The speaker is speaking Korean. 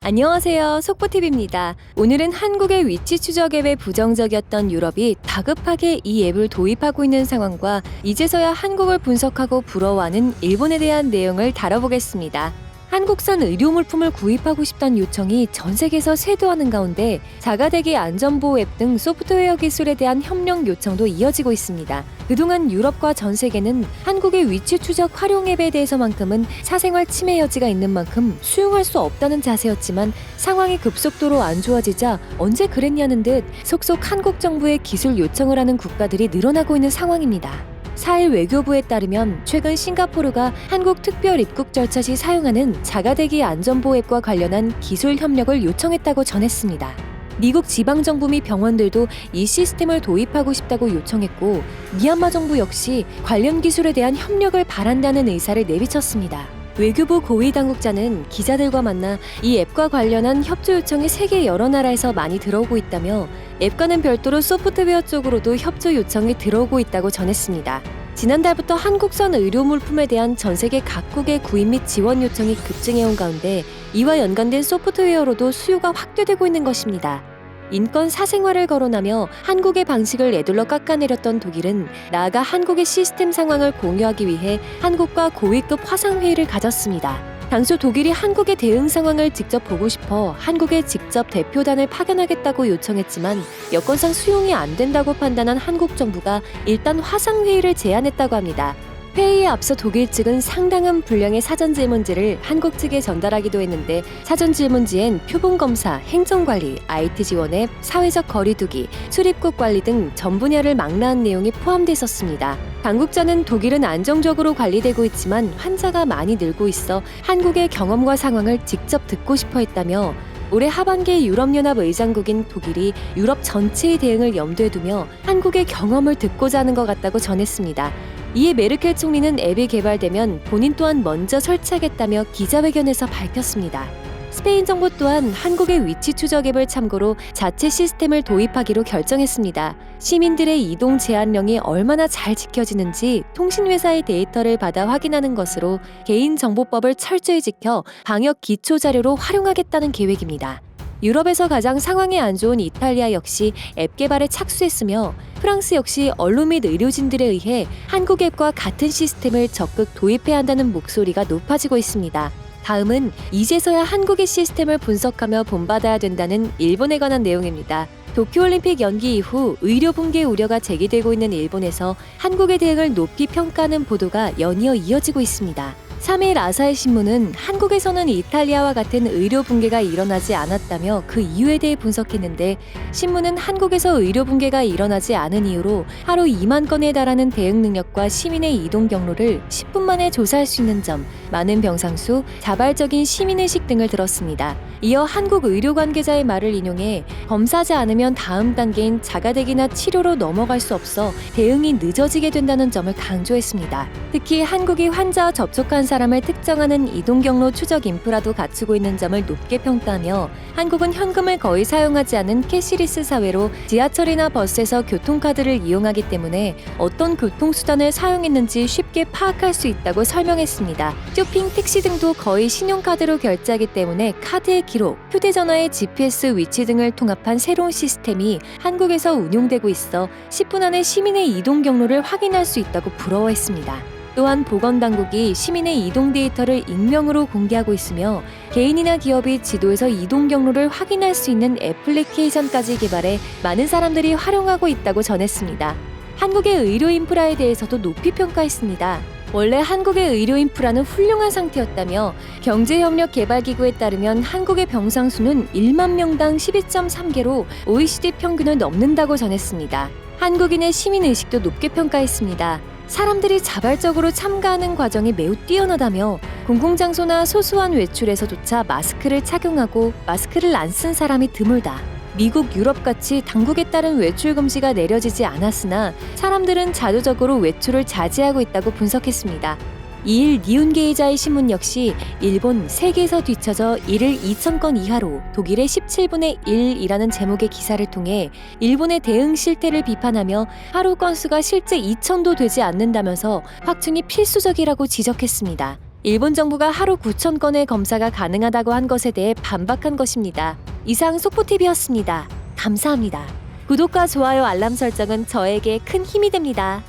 안녕하세요. 속보TV입니다. 오늘은 한국의 위치 추적 앱에 부정적이었던 유럽이 다급하게 이 앱을 도입하고 있는 상황과 이제서야 한국을 분석하고 부러워하는 일본에 대한 내용을 다뤄보겠습니다. 한국산 의료물품을 구입하고 싶다는 요청이 전 세계에서 쇄도하는 가운데 자가대기 안전보호 앱 등 소프트웨어 기술에 대한 협력 요청도 이어지고 있습니다. 그동안 유럽과 전 세계는 한국의 위치 추적 활용 앱에 대해서만큼은 사생활 침해 여지가 있는 만큼 수용할 수 없다는 자세였지만 상황이 급속도로 안 좋아지자 언제 그랬냐는 듯 속속 한국 정부에 기술 요청을 하는 국가들이 늘어나고 있는 상황입니다. 4일 외교부에 따르면 최근 싱가포르가 한국 특별 입국 절차 시 사용하는 자가대기 안전보호 앱과 관련한 기술 협력을 요청했다고 전했습니다. 미국 지방정부 및 병원들도 이 시스템을 도입하고 싶다고 요청했고 미얀마 정부 역시 관련 기술에 대한 협력을 바란다는 의사를 내비쳤습니다. 외교부 고위 당국자는 기자들과 만나 이 앱과 관련한 협조 요청이 세계 여러 나라에서 많이 들어오고 있다며 앱과는 별도로 소프트웨어 쪽으로도 협조 요청이 들어오고 있다고 전했습니다. 지난달부터 한국산 의료물품에 대한 전 세계 각국의 구입 및 지원 요청이 급증해온 가운데 이와 연관된 소프트웨어로도 수요가 확대되고 있는 것입니다. 인권 사생활을 거론하며 한국의 방식을 에둘러 깎아내렸던 독일은 나아가 한국의 시스템 상황을 공유하기 위해 한국과 고위급 화상회의를 가졌습니다. 당초 독일이 한국의 대응 상황을 직접 보고 싶어 한국에 직접 대표단을 파견하겠다고 요청했지만 여건상 수용이 안 된다고 판단한 한국 정부가 일단 화상회의를 제안했다고 합니다. 회의에 앞서 독일 측은 상당한 분량의 사전 질문지를 한국 측에 전달하기도 했는데 사전 질문지엔 표본 검사, 행정관리, IT 지원 앱, 사회적 거리두기, 출입국 관리 등 전 분야를 망라한 내용이 포함돼 있었습니다. 당국자는 독일은 안정적으로 관리되고 있지만 환자가 많이 늘고 있어 한국의 경험과 상황을 직접 듣고 싶어 했다며 올해 하반기에 유럽연합 의장국인 독일이 유럽 전체의 대응을 염두에 두며 한국의 경험을 듣고자 하는 것 같다고 전했습니다. 이에 메르켈 총리는 앱이 개발되면 본인 또한 먼저 설치하겠다며 기자회견에서 밝혔습니다. 스페인 정부 또한 한국의 위치 추적 앱을 참고로 자체 시스템을 도입하기로 결정했습니다. 시민들의 이동 제한령이 얼마나 잘 지켜지는지 통신회사의 데이터를 받아 확인하는 것으로 개인정보법을 철저히 지켜 방역 기초자료로 활용하겠다는 계획입니다. 유럽에서 가장 상황이 안 좋은 이탈리아 역시 앱 개발에 착수했으며 프랑스 역시 언론 및 의료진들에 의해 한국 앱과 같은 시스템을 적극 도입해야 한다는 목소리가 높아지고 있습니다. 다음은 이제서야 한국의 시스템을 분석하며 본받아야 된다는 일본에 관한 내용입니다. 도쿄올림픽 연기 이후 의료 붕괴 우려가 제기되고 있는 일본에서 한국의 대응을 높이 평가하는 보도가 연이어 이어지고 있습니다. 3일 아사히 신문은 한국에서는 이탈리아와 같은 의료 붕괴가 일어나지 않았다며 그 이유에 대해 분석했는데 신문은 한국에서 의료 붕괴가 일어나지 않은 이유로 하루 2만 건에 달하는 대응 능력과 시민의 이동 경로를 10분 만에 조사할 수 있는 점, 많은 병상수, 자발적인 시민의식 등을 들었습니다. 이어 한국 의료 관계자의 말을 인용해 검사하지 않으면 다음 단계인 자가대기나 치료로 넘어갈 수 없어 대응이 늦어지게 된다는 점을 강조했습니다. 특히 한국이 환자와 접촉한 사람을 특정하는 이동 경로 추적 인프라도 갖추고 있는 점을 높게 평가하며 한국은 현금을 거의 사용하지 않은 캐시리스 사회로 지하철이나 버스에서 교통카드를 이용하기 때문에 어떤 교통수단을 사용했는지 쉽게 파악할 수 있다고 설명했습니다. 쇼핑, 택시 등도 거의 신용카드로 결제하기 때문에 카드의 기록, 휴대전화의 GPS 위치 등을 통합한 새로운 시스템이 한국에서 운용되고 있어 10분 안에 시민의 이동 경로를 확인할 수 있다고 부러워했습니다. 또한 보건당국이 시민의 이동 데이터를 익명으로 공개하고 있으며 개인이나 기업이 지도에서 이동 경로를 확인할 수 있는 애플리케이션까지 개발해 많은 사람들이 활용하고 있다고 전했습니다. 한국의 의료 인프라에 대해서도 높이 평가했습니다. 원래 한국의 의료 인프라는 훌륭한 상태였다며 경제협력개발기구에 따르면 한국의 병상 수는 1만 명당 12.3개로 OECD 평균을 넘는다고 전했습니다. 한국인의 시민의식도 높게 평가했습니다. 사람들이 자발적으로 참가하는 과정이 매우 뛰어나다며 공공장소나 소소한 외출에서조차 마스크를 착용하고 마스크를 안 쓴 사람이 드물다. 미국, 유럽같이 당국에 따른 외출 금지가 내려지지 않았으나 사람들은 자조적으로 외출을 자제하고 있다고 분석했습니다. 2일 니운게이자의 신문 역시 일본 세계에서 뒤처져 일일 2,000건 이하로 독일의 17분의 1이라는 제목의 기사를 통해 일본의 대응 실태를 비판하며 하루 건수가 실제 2,000도 되지 않는다면서 확충이 필수적이라고 지적했습니다. 일본 정부가 하루 9천 건의 검사가 가능하다고 한 것에 대해 반박한 것입니다. 이상 속보TV였습니다. 감사합니다. 구독과 좋아요, 알람 설정은 저에게 큰 힘이 됩니다.